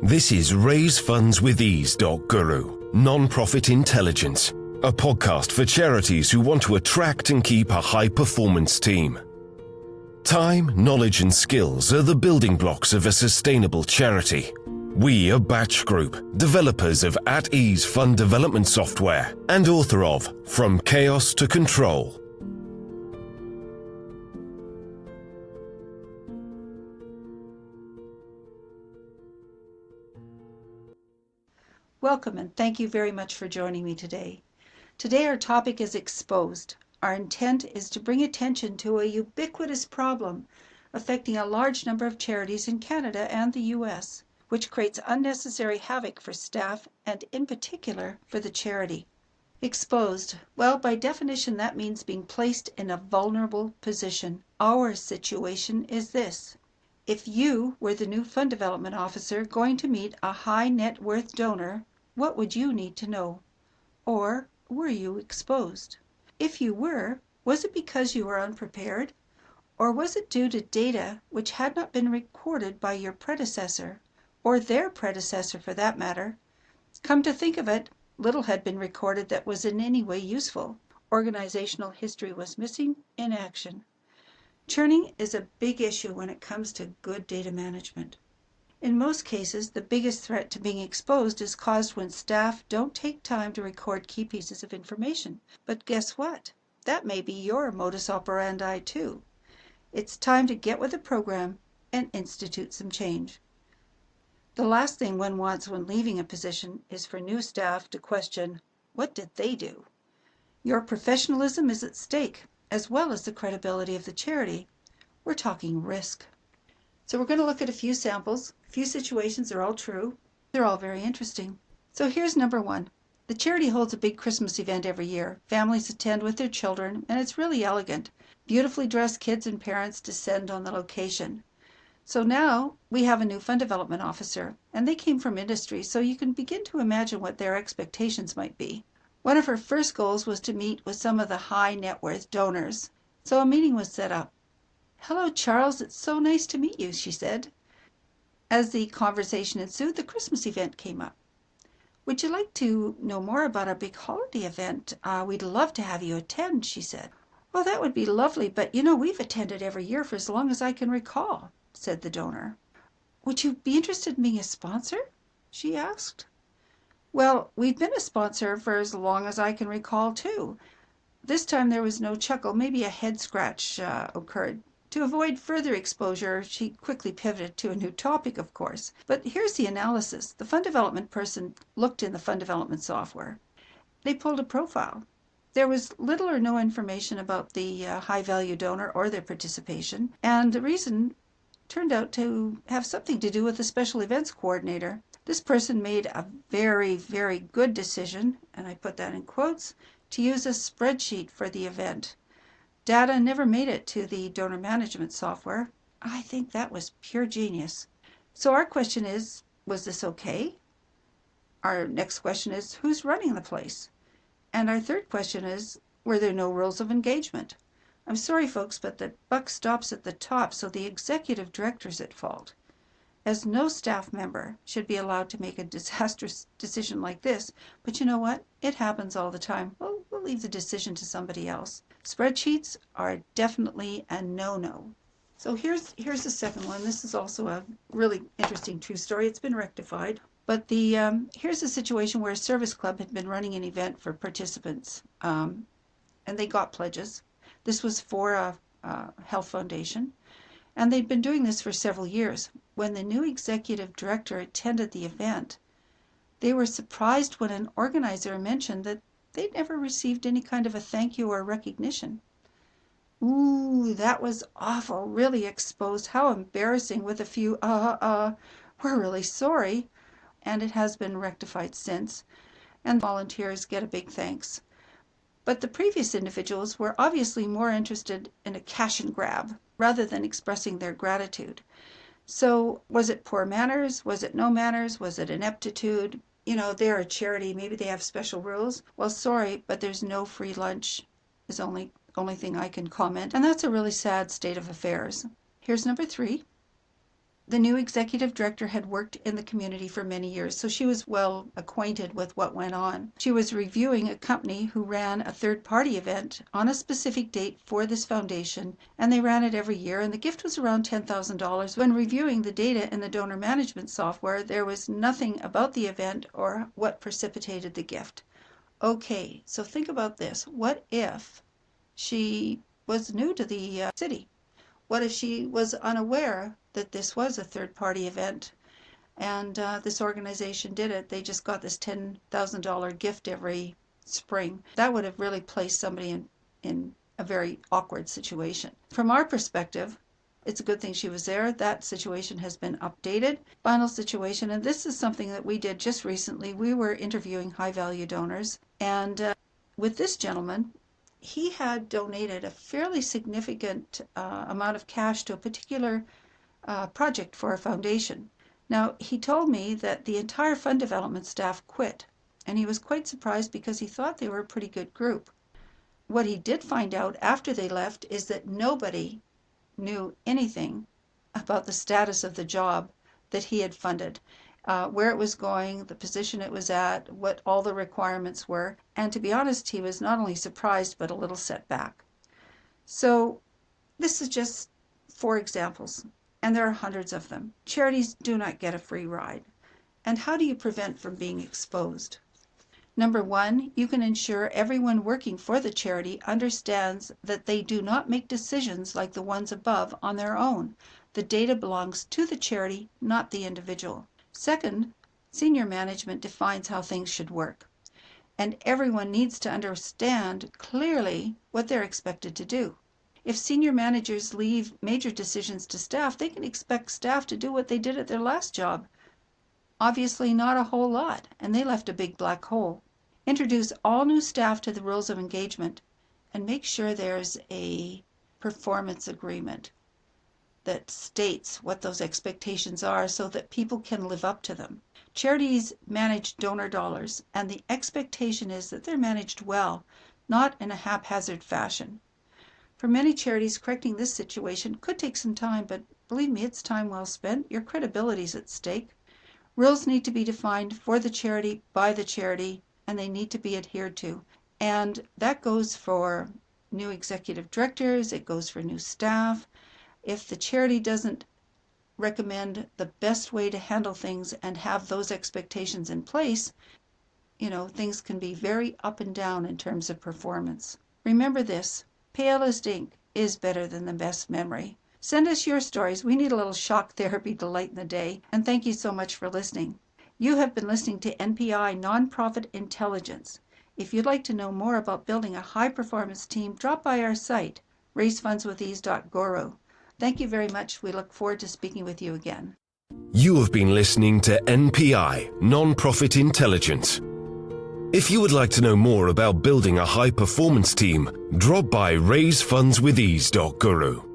This is RaiseFundsWithEase.Guru, non-profit intelligence, a podcast for charities who want to attract and keep a high-performance team. Time, knowledge and skills are the building blocks of a sustainable charity. We are Batch Group, developers of At Ease fund development software and author of From Chaos to Control. Welcome and thank you very much for joining me today. Today our topic is exposed. Our intent is to bring attention to a ubiquitous problem affecting a large number of charities in Canada and the US, which creates unnecessary havoc for staff and in particular for the charity. Exposed. Well, by definition that means being placed in a vulnerable position. Our situation is this. If you were the new fund development officer going to meet a high net worth donor, what would you need to know? Or were you exposed? If you were, was it because you were unprepared? Or was it due to data which had not been recorded by your predecessor, or their predecessor for that matter? Come to think of it, little had been recorded that was in any way useful. Organizational history was missing in action. Churning is a big issue when it comes to good data management. In most cases, the biggest threat to being exposed is caused when staff don't take time to record key pieces of information. But guess what? That may be your modus operandi too. It's time to get with the program and institute some change. The last thing one wants when leaving a position is for new staff to question, what did they do? Your professionalism is at stake, as well as the credibility of the charity. We're talking risk. So we're going to look at a few samples, a few situations. They're all true. They're all very interesting. So here's number one. The charity holds a big Christmas event every year. Families attend with their children, and it's really elegant. Beautifully dressed kids and parents descend on the location. So now we have a new fund development officer, and they came from industry, so you can begin to imagine what their expectations might be. One of her first goals was to meet with some of the high net worth donors. So a meeting was set up. "Hello, Charles, it's so nice to meet you," she said. As the conversation ensued, the Christmas event came up. "Would you like to know more about our big holiday event? We'd love to have you attend," she said. "Oh, that would be lovely, but we've attended every year for as long as I can recall," said the donor. "Would you be interested in being a sponsor?" she asked. "Well, we've been a sponsor for as long as I can recall, too." This time there was no chuckle, maybe a head scratch occurred. To avoid further exposure, she quickly pivoted to a new topic, of course. But here's the analysis. The fund development person looked in the fund development software. They pulled a profile. There was little or no information about the high-value donor or their participation, and the reason turned out to have something to do with the special events coordinator. This person made a very, very good decision, and I put that in quotes, to use a spreadsheet for the event. Data never made it to the donor management software. I think that was pure genius. So our question is, was this okay? Our next question is, who's running the place? And our third question is, were there no rules of engagement? I'm sorry, folks, but the buck stops at the top, so the executive director's at fault. As no staff member should be allowed to make a disastrous decision like this, but you know what? It happens all the time. We'll leave the decision to somebody else. Spreadsheets are definitely a no-no. So here's the second one. This is also a really interesting true story. It's been rectified. But here's a situation where a service club had been running an event for participants, and they got pledges. This was for a health foundation, and they'd been doing this for several years. When the new executive director attended the event, they were surprised when an organizer mentioned that they'd never received any kind of a thank you or recognition. Ooh, that was awful, really exposed. How embarrassing, with a few, we're really sorry. And it has been rectified since, and volunteers get a big thanks. But the previous individuals were obviously more interested in a cash and grab rather than expressing their gratitude. So was it poor manners? Was it no manners? Was it ineptitude? They're a charity. Maybe they have special rules. Well, sorry, but there's no free lunch is only thing I can comment. And that's a really sad state of affairs. Here's number 3. The new executive director had worked in the community for many years, so she was well acquainted with what went on. She was reviewing a company who ran a third-party event on a specific date for this foundation, and they ran it every year, and the gift was around $10,000. When reviewing the data in the donor management software, there was nothing about the event or what precipitated the gift. Okay, so think about this. What if she was new to the city? What if she was unaware that this was a third-party event and this organization did it? They just got this $10,000 gift every spring. That would have really placed somebody in a very awkward situation. From our perspective, it's a good thing she was there. That situation has been updated. Final situation, and this is something that we did just recently. We were interviewing high-value donors, and with this gentleman, he had donated a fairly significant amount of cash to a particular project for a foundation. Now, he told me that the entire fund development staff quit, and he was quite surprised because he thought they were a pretty good group. What he did find out after they left is that nobody knew anything about the status of the job that he had funded, where it was going, the position it was at, what all the requirements were. And to be honest, he was not only surprised, but a little set back. So this is just 4 examples, and there are hundreds of them. Charities do not get a free ride. And how do you prevent from being exposed? Number 1, you can ensure everyone working for the charity understands that they do not make decisions like the ones above on their own. The data belongs to the charity, not the individual. Second, senior management defines how things should work, and everyone needs to understand clearly what they're expected to do. If senior managers leave major decisions to staff, they can expect staff to do what they did at their last job. Obviously not a whole lot, and they left a big black hole. Introduce all new staff to the rules of engagement, and make sure there's a performance agreement that states what those expectations are so that people can live up to them. Charities manage donor dollars, and the expectation is that they're managed well, not in a haphazard fashion. For many charities, correcting this situation could take some time, but believe me, it's time well spent. Your credibility is at stake. Rules need to be defined for the charity, by the charity, and they need to be adhered to. And that goes for new executive directors, it goes for new staff. If the charity doesn't recommend the best way to handle things and have those expectations in place, things can be very up and down in terms of performance. Remember this, palest ink is better than the best memory. Send us your stories. We need a little shock therapy to lighten the day. And thank you so much for listening. You have been listening to NPI Nonprofit Intelligence. If you'd like to know more about building a high-performance team, drop by our site, raisefundswithEase.guru. Thank you very much. We look forward to speaking with you again. You have been listening to NPI, Nonprofit Intelligence. If you would like to know more about building a high-performance team, drop by raisefundswithEase.guru.